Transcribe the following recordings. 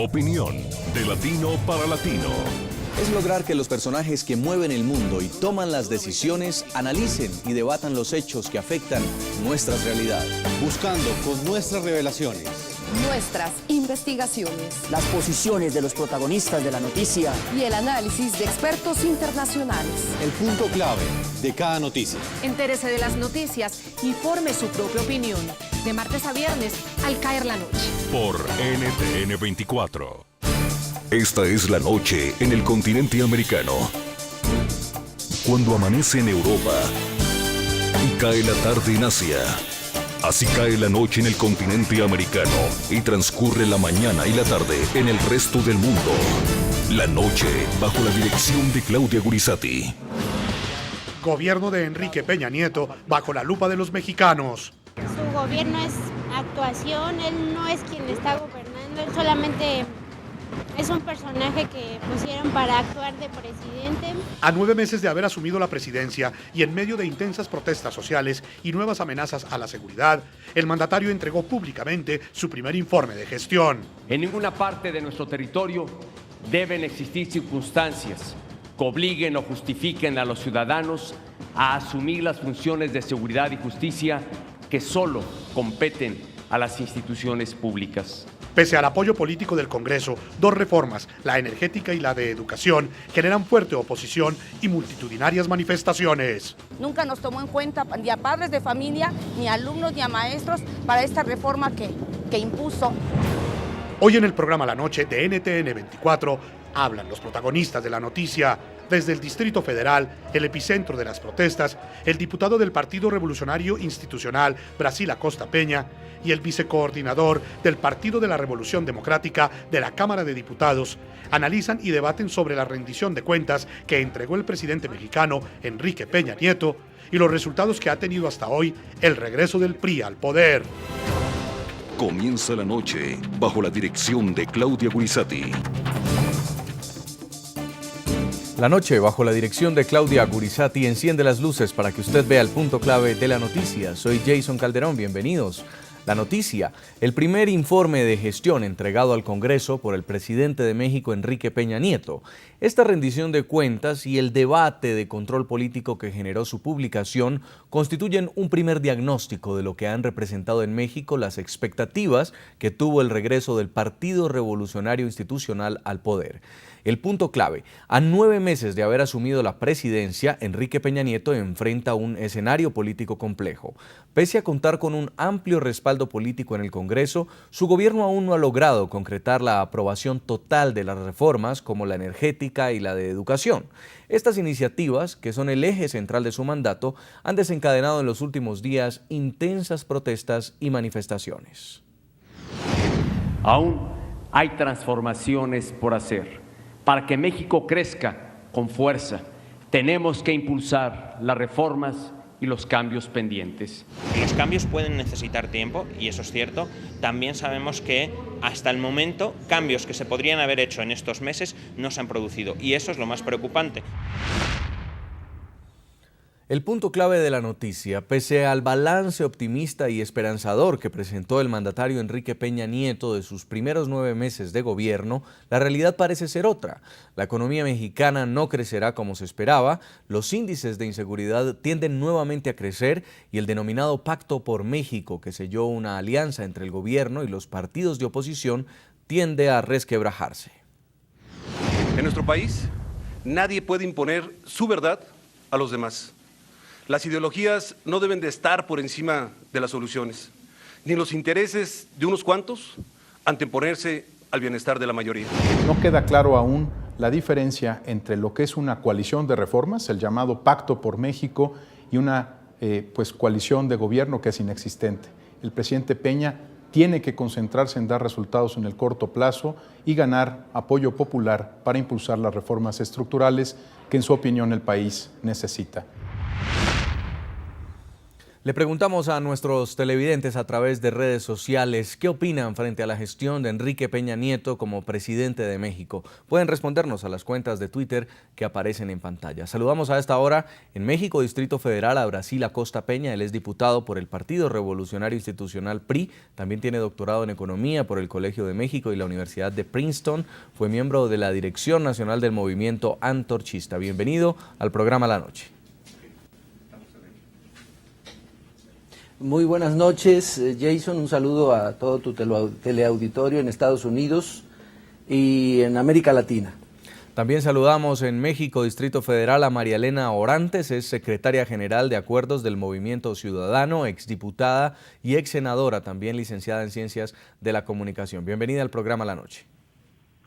Opinión de latino para latino. Es lograr que los personajes que mueven el mundo y toman las decisiones analicen y debatan los hechos que afectan nuestras realidades. Buscando con nuestras revelaciones, nuestras investigaciones, las posiciones de los protagonistas de la noticia y el análisis de expertos internacionales. el punto clave de cada noticia. Entérese de las noticias y forme su propia opinión. De martes a viernes, al caer la noche. Por NTN 24. Esta es la noche en el continente americano. Cuando amanece en Europa y cae la tarde en Asia. Así cae la noche en el continente americano y transcurre la mañana y la tarde en el resto del mundo. La noche bajo la dirección de Claudia Gurizati. Gobierno de Enrique Peña Nieto bajo la lupa de los mexicanos. Su gobierno es actuación, él no es quien está gobernando, él solamente es un personaje que pusieron para actuar de presidente. A 9 meses de haber asumido la presidencia y en medio de intensas protestas sociales y nuevas amenazas a la seguridad, el mandatario entregó públicamente su primer informe de gestión. En ninguna parte de nuestro territorio deben existir circunstancias que obliguen o justifiquen a los ciudadanos a asumir las funciones de seguridad y justicia que solo competen a las instituciones públicas. Pese al apoyo político del Congreso, 2 reformas, la energética y la de educación, generan fuerte oposición y multitudinarias manifestaciones. Nunca nos tomó en cuenta ni a padres de familia, ni a alumnos, ni a maestros para esta reforma que impuso. Hoy en el programa La Noche de NTN 24 hablan los protagonistas de la noticia. Desde el Distrito Federal, el epicentro de las protestas, el diputado del Partido Revolucionario Institucional, Brasil Acosta Peña, y el vicecoordinador del Partido de la Revolución Democrática de la Cámara de Diputados, analizan y debaten sobre la rendición de cuentas que entregó el presidente mexicano Enrique Peña Nieto y los resultados que ha tenido hasta hoy el regreso del PRI al poder. Comienza la noche bajo la dirección de Claudia Gurizati. La noche, bajo la dirección de Claudia Gurizati, enciende las luces para que usted vea el punto clave de la noticia. Soy Jason Calderón, bienvenidos. La noticia, el primer informe de gestión entregado al Congreso por el presidente de México, Enrique Peña Nieto. Esta rendición de cuentas y el debate de control político que generó su publicación constituyen un primer diagnóstico de lo que han representado en México las expectativas que tuvo el regreso del Partido Revolucionario Institucional al poder. El punto clave, a 9 meses de haber asumido la presidencia, Enrique Peña Nieto enfrenta un escenario político complejo. Pese a contar con un amplio respaldo político en el Congreso, su gobierno aún no ha logrado concretar la aprobación total de las reformas como la energética y la de educación. Estas iniciativas, que son el eje central de su mandato, han desencadenado en los últimos días intensas protestas y manifestaciones. Aún hay transformaciones por hacer. Para que México crezca con fuerza, tenemos que impulsar las reformas y los cambios pendientes. Los cambios pueden necesitar tiempo, y eso es cierto. También sabemos que hasta el momento cambios que se podrían haber hecho en estos meses no se han producido, y eso es lo más preocupante. El punto clave de la noticia, pese al balance optimista y esperanzador que presentó el mandatario Enrique Peña Nieto de sus primeros 9 meses de gobierno, la realidad parece ser otra. La economía mexicana no crecerá como se esperaba, los índices de inseguridad tienden nuevamente a crecer y el denominado Pacto por México, que selló una alianza entre el gobierno y los partidos de oposición, tiende a resquebrajarse. En nuestro país, nadie puede imponer su verdad a los demás. Las ideologías no deben de estar por encima de las soluciones, ni los intereses de unos cuantos anteponerse al bienestar de la mayoría. No queda claro aún la diferencia entre lo que es una coalición de reformas, el llamado Pacto por México, y una coalición de gobierno que es inexistente. El presidente Peña tiene que concentrarse en dar resultados en el corto plazo y ganar apoyo popular para impulsar las reformas estructurales que en su opinión el país necesita. Le preguntamos a nuestros televidentes a través de redes sociales qué opinan frente a la gestión de Enrique Peña Nieto como presidente de México. Pueden respondernos a las cuentas de Twitter que aparecen en pantalla. Saludamos a esta hora en México, Distrito Federal, a Brasil Acosta Peña. Él es diputado por el Partido Revolucionario Institucional PRI. También tiene doctorado en Economía por el Colegio de México y la Universidad de Princeton. Fue miembro de la Dirección Nacional del Movimiento Antorchista. Bienvenido al programa La Noche. Muy buenas noches, Jason. Un saludo a todo tu teleauditorio en Estados Unidos y en América Latina. También saludamos en México, Distrito Federal, a María Elena Orantes, es secretaria general de Acuerdos del Movimiento Ciudadano, exdiputada y ex senadora, también licenciada en Ciencias de la Comunicación. Bienvenida al programa La Noche.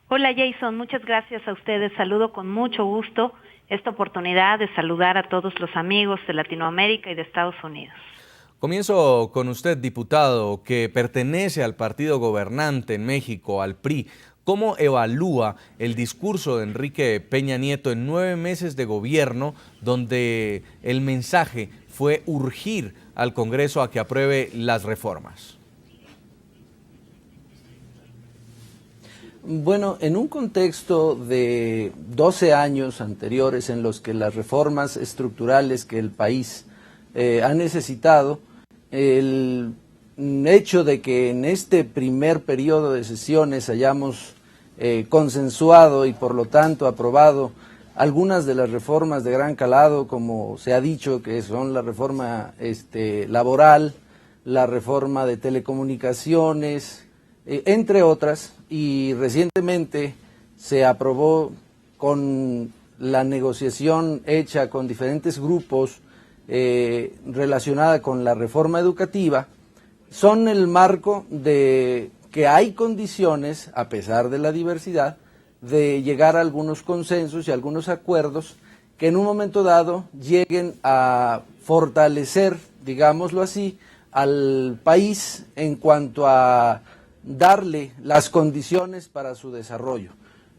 Hola Jason, muchas gracias a ustedes. Saludo con mucho gusto esta oportunidad de saludar a todos los amigos de Latinoamérica y de Estados Unidos. Comienzo con usted, diputado, que pertenece al partido gobernante en México, al PRI. ¿Cómo evalúa el discurso de Enrique Peña Nieto en 9 meses de gobierno, donde el mensaje fue urgir al Congreso a que apruebe las reformas? Bueno, en un contexto de 12 años anteriores en los que las reformas estructurales que el país ha necesitado, el hecho de que en este primer periodo de sesiones hayamos consensuado y por lo tanto aprobado algunas de las reformas de gran calado, como se ha dicho, que son la reforma laboral, la reforma de telecomunicaciones, entre otras, y recientemente se aprobó con la negociación hecha con diferentes grupos relacionada con la reforma educativa, son el marco de que hay condiciones, a pesar de la diversidad, de llegar a algunos consensos y algunos acuerdos que en un momento dado lleguen a fortalecer, digámoslo así, al país en cuanto a darle las condiciones para su desarrollo.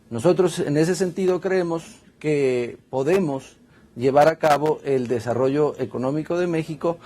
Nosotros en ese sentido creemos que podemos llevar a cabo el desarrollo económico de México,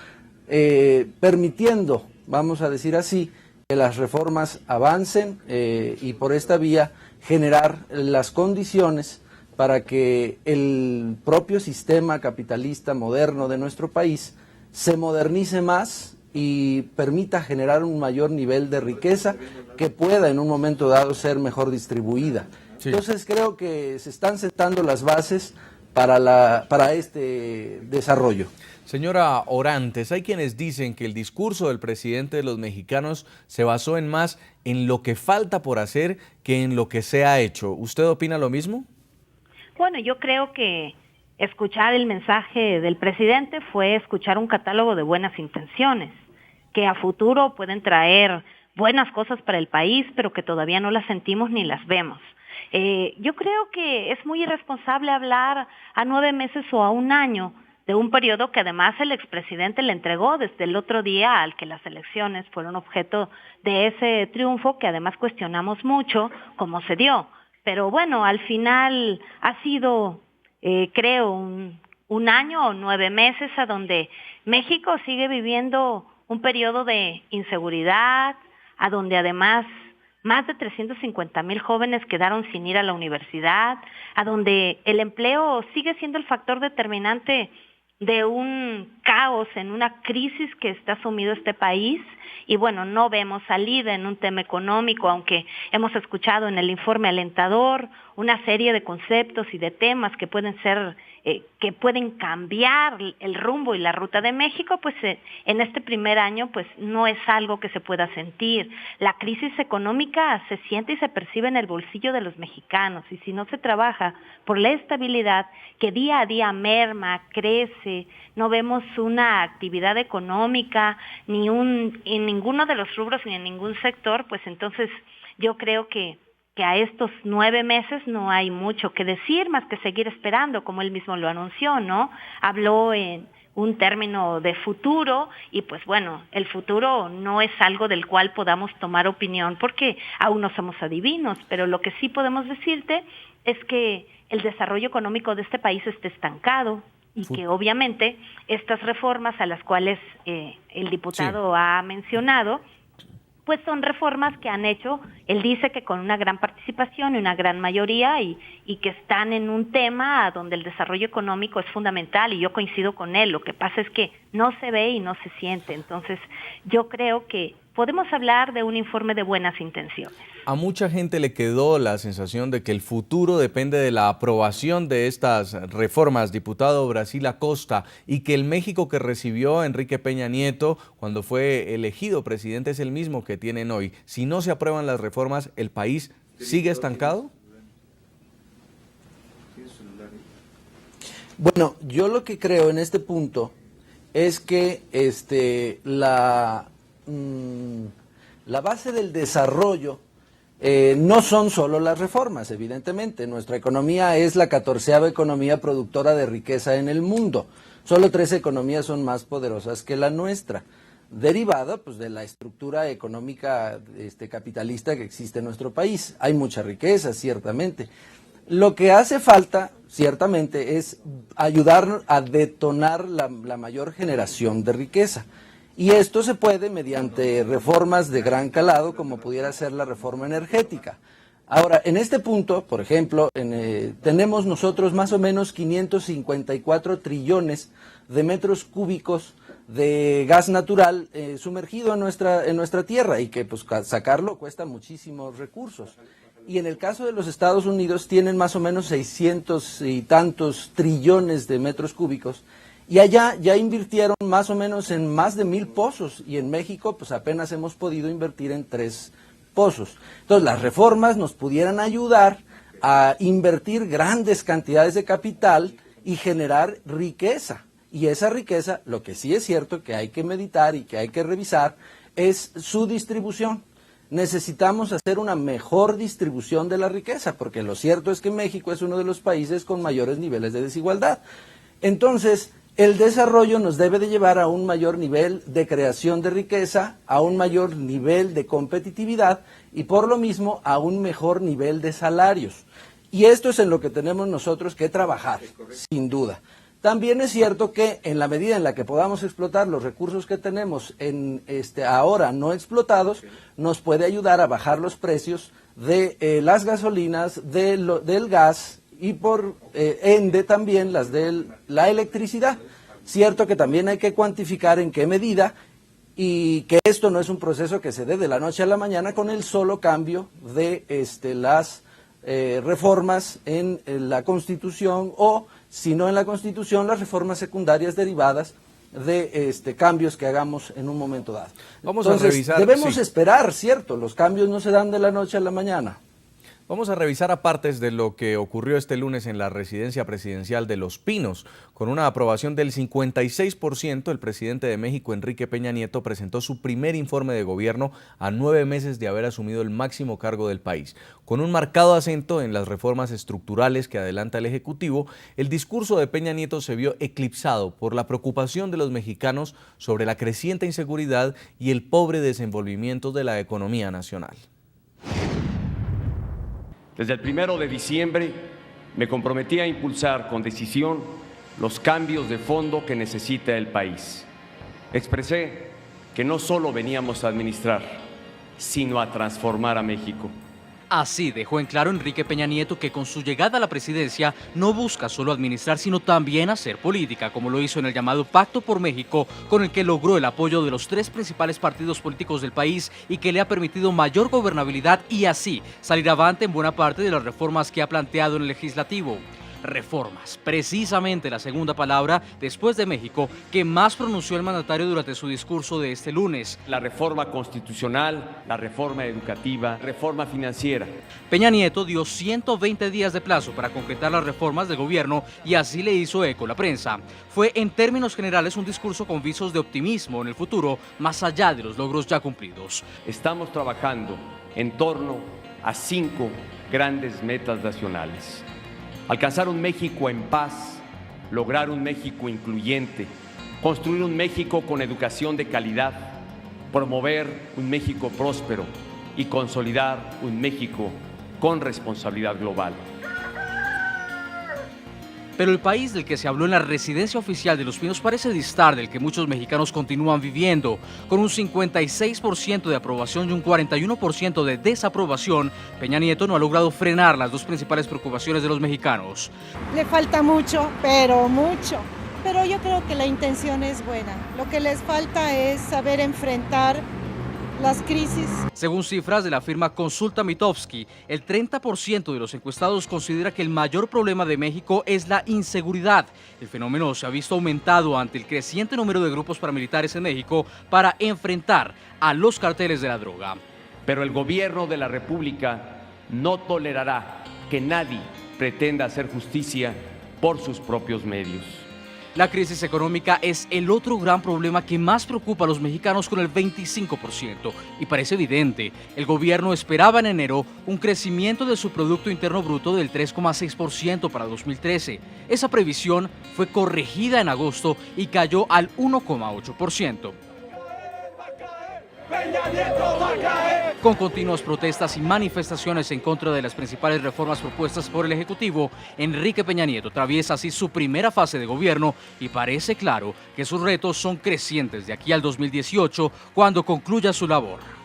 permitiendo, vamos a decir así, que las reformas avancen y por esta vía generar las condiciones para que el propio sistema capitalista moderno de nuestro país se modernice más y permita generar un mayor nivel de riqueza que pueda en un momento dado ser mejor distribuida. Sí. Entonces creo que se están sentando las bases para este desarrollo. Señora Orantes, hay quienes dicen que el discurso del presidente de los mexicanos se basó más en lo que falta por hacer que en lo que se ha hecho. ¿Usted opina lo mismo? Bueno, yo creo que escuchar el mensaje del presidente fue escuchar un catálogo de buenas intenciones, que a futuro pueden traer buenas cosas para el país, pero que todavía no las sentimos ni las vemos. Yo creo que es muy irresponsable hablar a 9 meses o a 1 año de un periodo que además el expresidente le entregó desde el otro día al que las elecciones fueron objeto de ese triunfo, que además cuestionamos mucho cómo se dio. Pero bueno, al final ha sido, creo, un año o 9 meses a donde México sigue viviendo un periodo de inseguridad, a donde además más de 350,000 jóvenes quedaron sin ir a la universidad, a donde el empleo sigue siendo el factor determinante de un caos, en una crisis que está sumido este país. Y bueno, no vemos salida en un tema económico, aunque hemos escuchado en el informe alentador una serie de conceptos y de temas que pueden ser, que pueden cambiar el rumbo y la ruta de México, pues en este primer año pues no es algo que se pueda sentir. La crisis económica se siente y se percibe en el bolsillo de los mexicanos, y si no se trabaja por la estabilidad que día a día merma, crece, no vemos una actividad económica en ninguno de los rubros ni en ningún sector, pues entonces yo creo que a estos 9 meses no hay mucho que decir más que seguir esperando, como él mismo lo anunció, ¿no? Habló en un término de futuro y pues bueno, el futuro no es algo del cual podamos tomar opinión porque aún no somos adivinos, pero lo que sí podemos decirte es que el desarrollo económico de este país está estancado, y que obviamente estas reformas a las cuales el diputado ha mencionado, pues son reformas que han hecho, él dice que con una gran participación y una gran mayoría y que están en un tema donde el desarrollo económico es fundamental y yo coincido con él. Lo que pasa es que no se ve y no se siente. Entonces yo creo que podemos hablar de un informe de buenas intenciones. A mucha gente le quedó la sensación de que el futuro depende de la aprobación de estas reformas, diputado Brasil Acosta, y que el México que recibió Enrique Peña Nieto cuando fue elegido presidente es el mismo que tienen hoy. Si no se aprueban las reformas, ¿el país sigue estancado? Bueno, yo lo que creo en este punto es que la base del desarrollo no son solo las reformas, evidentemente. Nuestra economía es la 14ª economía productora de riqueza en el mundo. Solo 3 economías son más poderosas que la nuestra, derivada pues de la estructura económica capitalista que existe en nuestro país. Hay mucha riqueza, ciertamente. Lo que hace falta, ciertamente, es ayudar a detonar la mayor generación de riqueza. Y esto se puede mediante reformas de gran calado, como pudiera ser la reforma energética. Ahora, en este punto, por ejemplo, tenemos nosotros más o menos 554 trillones de metros cúbicos de gas natural sumergido en nuestra tierra y que pues sacarlo cuesta muchísimos recursos. Y en el caso de los Estados Unidos tienen más o menos 600 y tantos trillones de metros cúbicos. Y allá ya invirtieron más o menos en más de 1000 pozos y en México pues apenas hemos podido invertir en 3 pozos. Entonces las reformas nos pudieran ayudar a invertir grandes cantidades de capital y generar riqueza. Y esa riqueza, lo que sí es cierto que hay que meditar y que hay que revisar, es su distribución. Necesitamos hacer una mejor distribución de la riqueza, porque lo cierto es que México es uno de los países con mayores niveles de desigualdad. Entonces, el desarrollo nos debe de llevar a un mayor nivel de creación de riqueza, a un mayor nivel de competitividad y por lo mismo a un mejor nivel de salarios. Y esto es en lo que tenemos nosotros que trabajar, sin duda. También es cierto que en la medida en la que podamos explotar los recursos que tenemos ahora no explotados, nos puede ayudar a bajar los precios de las gasolinas, del gas y por ende también las de la electricidad. Cierto que también hay que cuantificar en qué medida y que esto no es un proceso que se dé de la noche a la mañana con el solo cambio de las reformas en la Constitución o, si no en la Constitución, las reformas secundarias derivadas de cambios que hagamos en un momento dado. Vamos a revisar. Debemos esperar, ¿cierto? Los cambios no se dan de la noche a la mañana. Vamos a revisar apartes de lo que ocurrió este lunes en la residencia presidencial de Los Pinos. Con una aprobación del 56%, el presidente de México, Enrique Peña Nieto, presentó su primer informe de gobierno a 9 meses de haber asumido el máximo cargo del país. Con un marcado acento en las reformas estructurales que adelanta el Ejecutivo, el discurso de Peña Nieto se vio eclipsado por la preocupación de los mexicanos sobre la creciente inseguridad y el pobre desenvolvimiento de la economía nacional. Desde el 1 de diciembre me comprometí a impulsar con decisión los cambios de fondo que necesita el país. Expresé que no solo veníamos a administrar, sino a transformar a México. Así dejó en claro Enrique Peña Nieto que con su llegada a la presidencia no busca solo administrar, sino también hacer política, como lo hizo en el llamado Pacto por México, con el que logró el apoyo de los 3 principales partidos políticos del país y que le ha permitido mayor gobernabilidad y así salir avante en buena parte de las reformas que ha planteado en el legislativo. Reformas, precisamente la segunda palabra después de México que más pronunció el mandatario durante su discurso de este lunes. La reforma constitucional, la reforma educativa, reforma financiera. Peña Nieto dio 120 días de plazo para concretar las reformas del gobierno y así le hizo eco la prensa. Fue en términos generales un discurso con visos de optimismo en el futuro, más allá de los logros ya cumplidos. Estamos trabajando en torno a 5 grandes metas nacionales. Alcanzar un México en paz, lograr un México incluyente, construir un México con educación de calidad, promover un México próspero y consolidar un México con responsabilidad global. Pero el país del que se habló en la residencia oficial de Los Pinos parece distar del que muchos mexicanos continúan viviendo. Con un 56% de aprobación y un 41% de desaprobación, Peña Nieto no ha logrado frenar las dos principales preocupaciones de los mexicanos. Le falta mucho, pero mucho. Pero yo creo que la intención es buena. Lo que les falta es saber enfrentar las crisis. Según cifras de la firma Consulta Mitofsky, el 30% de los encuestados considera que el mayor problema de México es la inseguridad. El fenómeno se ha visto aumentado ante el creciente número de grupos paramilitares en México para enfrentar a los carteles de la droga. Pero el gobierno de la República no tolerará que nadie pretenda hacer justicia por sus propios medios. La crisis económica es el otro gran problema que más preocupa a los mexicanos, con el 25%. Y parece evidente, el gobierno esperaba en enero un crecimiento de su Producto Interno Bruto del 3,6% para 2013. Esa previsión fue corregida en agosto y cayó al 1,8%. Con continuas protestas y manifestaciones en contra de las principales reformas propuestas por el Ejecutivo, Enrique Peña Nieto atraviesa así su primera fase de gobierno y parece claro que sus retos son crecientes de aquí al 2018, cuando concluya su labor.